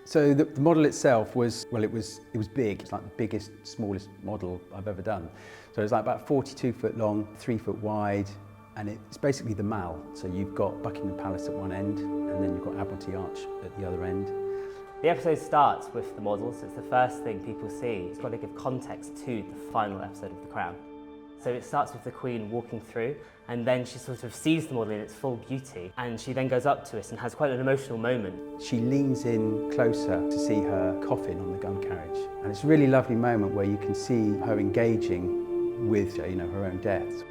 So the model itself was, well, it was big. It's like the biggest, smallest model I've ever done. So it's like about 42 foot long, 3 foot wide, and it's basically the Mall. So you've got Buckingham Palace at one end, and then you've got Admiralty Arch at the other end. The episode starts with the model, so it's the first thing people see. It's got to give context to the final episode of The Crown. So it starts with the Queen walking through, and then she sort of sees the model in its full beauty, and she then goes up to it and has quite an emotional moment. She leans in closer to see her coffin on the gun carriage, and it's a really lovely moment where you can see her engaging with, her own death.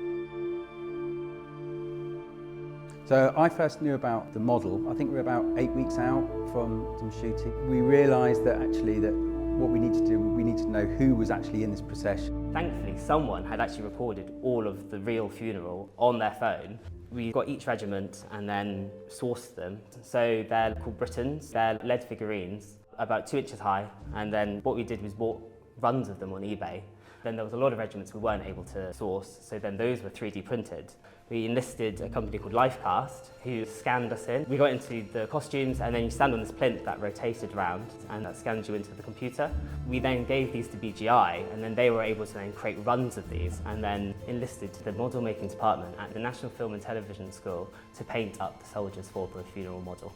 So I first knew about the model, I think we were about 8 weeks out from some shooting. We realised that actually that what we need to do, we need to know who was actually in this procession. Thankfully, someone had actually recorded all of the real funeral on their phone. We got each regiment and then sourced them. So they're called Britons, they're lead figurines, about 2 inches high, and then what we did was bought runs of them on eBay. Then there was a lot of regiments we weren't able to source, so then those were 3D printed. We enlisted a company called Lifecast who scanned us in. We got into the costumes, and then you stand on this plinth that rotated round and that scanned you into the computer. We then gave these to BGI, and then they were able to then create runs of these and then enlisted the model making department at the National Film and Television School to paint up the soldiers for the funeral model.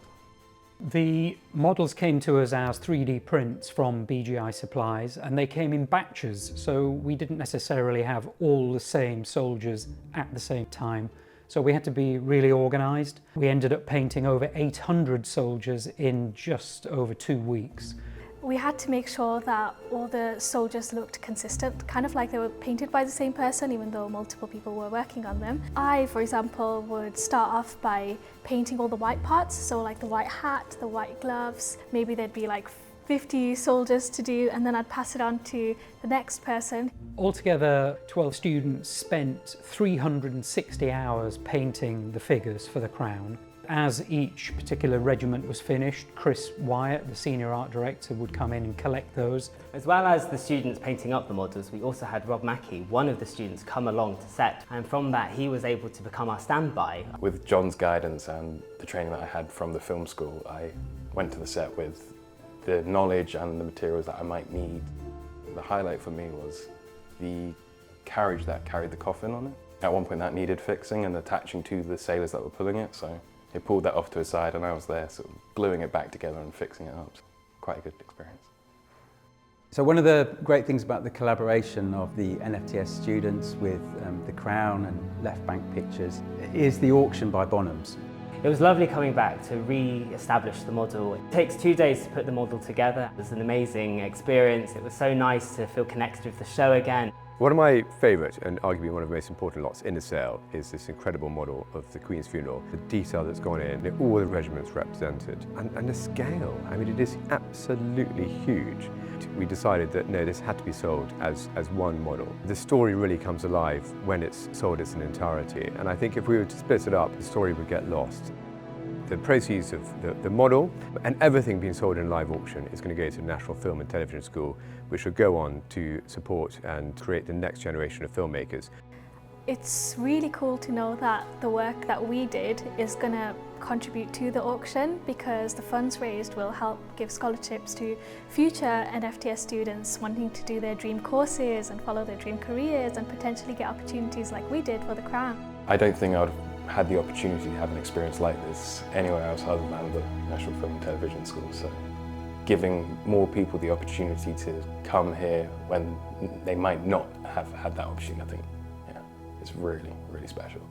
The models came to us as 3D prints from BGI Supplies, and they came in batches, so we didn't necessarily have all the same soldiers at the same time. So we had to be really organised. We ended up painting over 800 soldiers in just over 2 weeks. We had to make sure that all the soldiers looked consistent, kind of like they were painted by the same person, even though multiple people were working on them. I, for example, would start off by painting all the white parts, so like the white hat, the white gloves. Maybe there'd be like 50 soldiers to do, and then I'd pass it on to the next person. Altogether, 12 students spent 360 hours painting the figures for the Crown. As each particular regiment was finished, Chris Wyatt, the senior art director, would come in and collect those. As well as the students painting up the models, we also had Rob Mackey, one of the students, come along to set, and from that he was able to become our standby. With John's guidance and the training that I had from the film school, I went to the set with the knowledge and the materials that I might need. The highlight for me was the carriage that carried the coffin on it. At one point that needed fixing and attaching to the sailors that were pulling it, so they pulled that off to a side and I was there sort of gluing it back together and fixing it up. Quite a good experience. So one of the great things about the collaboration of the NFTS students with the Crown and Left Bank Pictures is the auction by Bonhams. It was lovely coming back to re-establish the model. It takes 2 days to put the model together. It was an amazing experience. It was so nice to feel connected with the show again. One of my favourite, and arguably one of the most important lots in the sale, is this incredible model of the Queen's funeral. The detail that's gone in, all the regiments represented, and the scale. I mean, it is absolutely huge. We decided that no, this had to be sold as one model. The story really comes alive when it's sold as an entirety, and I think if we were to split it up, the story would get lost. The proceeds of the model and everything being sold in live auction is going to go to the National Film and Television School, which will go on to support and create the next generation of filmmakers. It's really cool to know that the work that we did is going to contribute to the auction, because the funds raised will help give scholarships to future NFTS students wanting to do their dream courses and follow their dream careers and potentially get opportunities like we did for the Crown. I don't think I would have had the opportunity to have an experience like this anywhere else other than the National Film and Television School. So giving more people the opportunity to come here when they might not have had that opportunity, I think, it's really, really special.